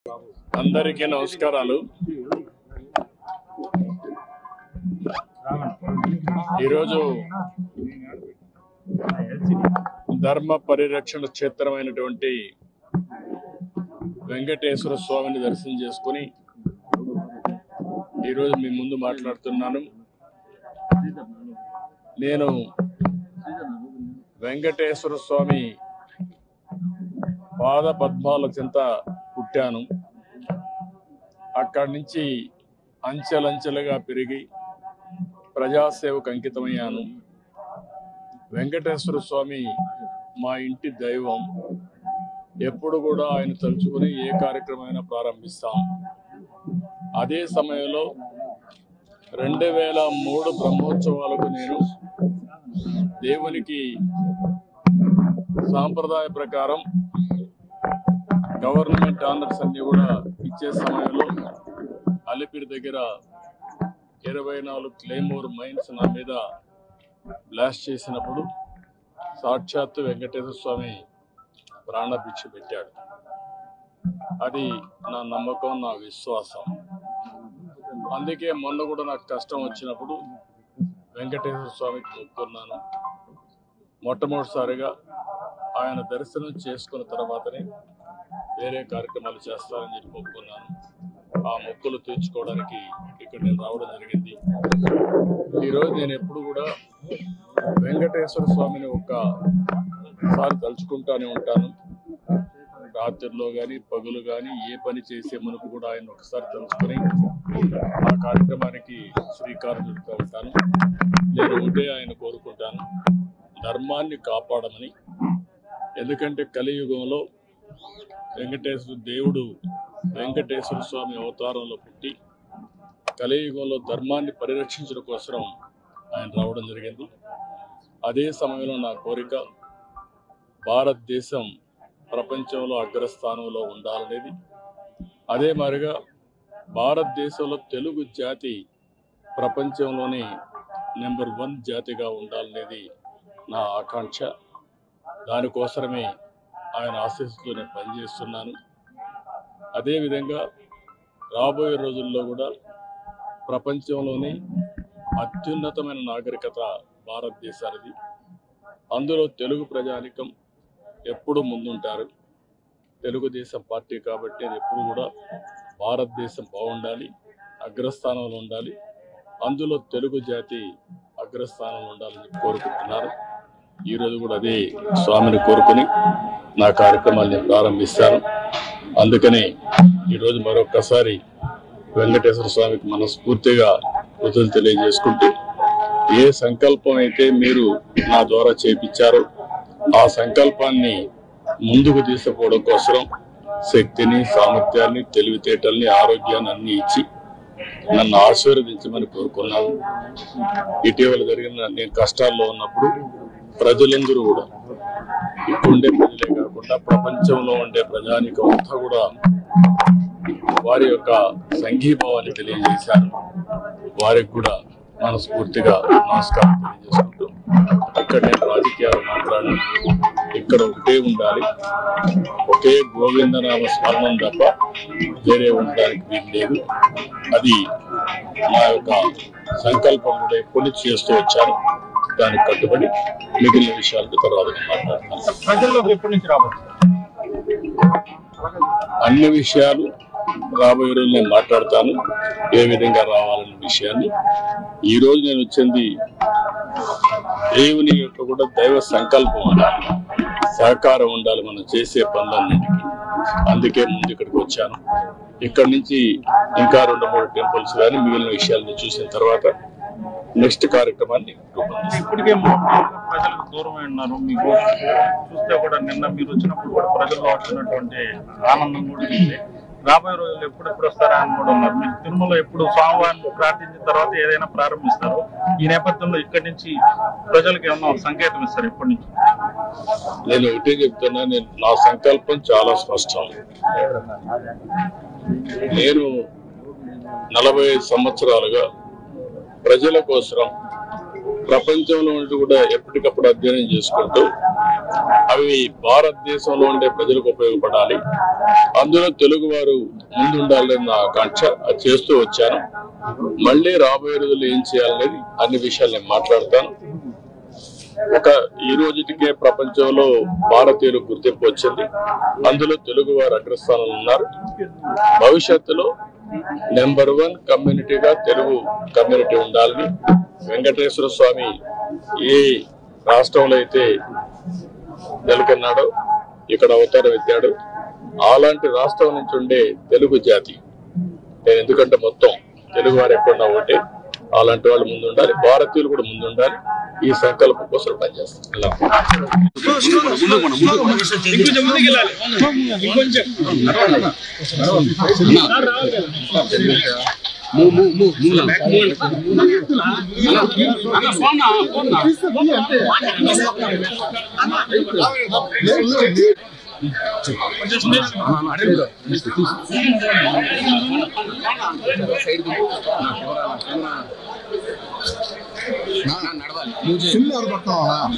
అందరికీ నమస్కారాలు. ఈరోజు ధర్మ పరిరక్షణ క్షేత్రమైనటువంటి వెంకటేశ్వర స్వామిని దర్శనం చేసుకుని ఈరోజు మీ ముందు మాట్లాడుతున్నాను. నేను వెంకటేశ్వర స్వామి పాద పద్మాల చెంత పుట్టాను. అక్కడి నుంచి అంచెలంచెలుగా పెరిగి ప్రజాసేవకు అంకితమయ్యాను. వెంకటేశ్వర స్వామి మా ఇంటి దైవం. ఎప్పుడు కూడా ఆయన తలుచుకుని ఏ కార్యక్రమమైనా ప్రారంభిస్తాం. అదే సమయంలో 2003 బ్రహ్మోత్సవాలకు నేను దేవునికి సాంప్రదాయ ప్రకారం గవర్నమెంట్ ఆనర్స్ అన్ని కూడా ఇచ్చే సమయంలో అలిపిరి దగ్గర 24 క్లెయిమోర్ మైన్స్ నా మీద బ్లాస్ట్ చేసినప్పుడు సాక్షాత్తు వెంకటేశ్వర స్వామి ప్రాణభిక్ష పెట్టాడు. అది నా నమ్మకం, నా విశ్వాసం. అందుకే మొన్న కూడా నాకు కష్టం వచ్చినప్పుడు వెంకటేశ్వర స్వామికి మొక్కున్నాను. మొట్టమొదటిసారిగా ఆయన దర్శనం చేసుకున్న తర్వాతనే వేరే కార్యక్రమాలు చేస్తానని చెప్పి మొక్కున్నాను. ఆ మొక్కులు తీర్చుకోవడానికి ఇక్కడ నేను రావడం జరిగింది. ఈరోజు నేను ఎప్పుడు కూడా వెంకటేశ్వర స్వామిని ఒక్కసారి తలుచుకుంటానే ఉంటాను. రాత్రిలో కానీ పగులు కానీ ఏ పని చేసే మునుపు కూడా ఆయన ఒకసారి తలుచుకొని ఆ కార్యక్రమానికి శ్రీకారం చుడుతూ ఉంటాను. నేను ఉంటే ఆయన కోరుకుంటాను ధర్మాన్ని కాపాడమని. ఎందుకంటే కలియుగంలో వెంకటేశ్వర స్వామి అవతారంలో పుట్టి కలియుగంలో ధర్మాన్ని పరిరక్షించడం కోసం ఆయన రావడం జరిగింది. అదే సమయంలో నా కోరిక భారతదేశం ప్రపంచంలో అగ్రస్థానంలో ఉండాలనేది. అదే మాదిరిగా భారతదేశంలో తెలుగు జాతి ప్రపంచంలోనే నెంబర్ 1 జాతిగా ఉండాలనేది నా ఆకాంక్ష. దానికోసమే ఆయన ఆశీస్సుతో నేను పనిచేస్తున్నాను. అదేవిధంగా రాబోయే రోజుల్లో కూడా ప్రపంచంలోనే అత్యున్నతమైన నాగరికత భారతదేశానిది. అందులో తెలుగు ప్రజానికం ఎప్పుడు ముందుంటారు. తెలుగుదేశం పార్టీ కాబట్టి అది ఎప్పుడు కూడా భారతదేశం బాగుండాలి, అగ్రస్థానంలో ఉండాలి. అందులో తెలుగు జాతి అగ్రస్థానంలో ఉండాలని కోరుకుంటున్నారు. ఈరోజు కూడా అదే స్వామిని కోరుకుని నా కార్యక్రమాలు నేను ప్రారంభిస్తాను. అందుకనే ఈరోజు మరొక్కసారి వెంకటేశ్వర స్వామికి మనస్ఫూర్తిగా కృతజ్ఞతలు తెలియజేసుకుంటూ ఏ సంకల్పం అయితే మీరు నా ద్వారా చేపించారో ఆ సంకల్పాన్ని ముందుకు తీసుకుపోవడం కోసం శక్తిని, సామర్థ్యాన్ని, తెలివితేటల్ని, ఆరోగ్యాన్ని అన్ని ఇచ్చి నన్ను ఆశీర్వదించమని కోరుకున్నాను. ఇటీవల జరిగిన నేను కష్టాల్లో ఉన్నప్పుడు ప్రజలందరూ కూడా ఇక్కడుండే ప్రజలే కాకుండా ప్రపంచంలో ఉండే ప్రజానికం అంతా కూడా వారి యొక్క సంఘీభావాన్ని తెలియజేశారు. వారికి కూడా మనస్ఫూర్తిగా నమస్కారం తెలియజేసుకుంటూ ఇక్కడ నేను రాజకీయాలు మాట్లాడి ఇక్కడ ఒకటే ఉండాలి, ఒకే గోవిందనామ స్మరణం తప్ప వేరే ఉండడానికి వీలు లేదు. అది నా యొక్క సంకల్పం కూడా ఎప్పటి చేస్తూ వచ్చాను. దానికి కట్టుబడి మిగిలిన విషయాలతో తర్వాత మాట్లాడతాను. ప్రజల్లోకి ఎప్పటి నుంచి రాబోతుంది? అన్ని విషయాలు రాబోయే రోజు నేను మాట్లాడతాను, ఏ విధంగా రావాలనే విషయాన్ని. ఈ రోజు నేను వచ్చింది దేవుని యొక్క కూడా దైవ సంకల్పం ఉండాలి, సహకారం ఉండాలి మనం చేసే పనులన్నింటికి. అందుకే ముందు ఇక్కడికి వచ్చాను. ఇక్కడి నుంచి ఇంకా 2-3 టెంపుల్స్ కానీ మిగిలిన విషయాలను చూసిన తర్వాత నెక్స్ట్ కార్యక్రమాన్ని రూపొందిస్తాం. ఇప్పటికే ప్రజలకు దూరమై ఉన్నారు. మీకు చూస్తే కూడా నిన్న మీరు వచ్చినప్పుడు కూడా ప్రజల్లో వచ్చినటువంటి ఆనందం కూడా ఉంది. రాబోయే రోజులు ఎప్పుడెప్పుడు వస్తారా అని కూడా ఉన్నారు. మీరు తిరుమల ఎప్పుడు స్వామివారిని ప్రార్థించిన తర్వాత ఏదైనా ప్రారంభిస్తారు. ఈ నేపథ్యంలో ఇక్కడి నుంచి ప్రజలకు ఏమన్నా సంకేతం ఇస్తారు ఇప్పటి నుంచి? నేను ఒకటే చెప్తున్నా, నా సంకల్పం చాలా స్పష్టం. నేను 45 సంవత్సరాలుగా ప్రజల కోసం ప్రపంచంలో కూడా ఎప్పటికప్పుడు అధ్యయనం చేసుకుంటూ అవి భారతదేశంలో ఉండే ప్రజలకు ఉపయోగపడాలి, అందులో తెలుగు వారు ముందుండాలని నా ఆకాంక్ష. అది చేస్తూ వచ్చాను. మళ్ళీ రాబోయే రోజుల్లో ఏం చేయాలనేది అన్ని విషయాలు నేను మాట్లాడతాను. ఈ రోజుటికే ప్రపంచంలో భారతీయులకు గుర్తింపు వచ్చింది, అందులో తెలుగు వారు అగ్రస్థానంలో ఉన్నారు. భవిష్యత్తులో నెంబర్ 1 కమ్యూనిటీగా తెలుగు కమ్యూనిటీ ఉండాలని వెంకటేశ్వర స్వామి ఏ రాష్ట్రంలో అయితే నెలకొన్నాడో ఇక్కడ అవతారం ఎత్తాడు. అలాంటి రాష్ట్రం నుంచి ఉండే తెలుగు జాతి, నేను ఎందుకంటే మొత్తం తెలుగు వారు ఎక్కడున్నా ఒకటే, అలాంటి వాళ్ళు ముందుండాలి, భారతీయులు కూడా ముందుండాలి. ఈ సంకల్పం కోసం పనిచేస్తాం. నడవాలి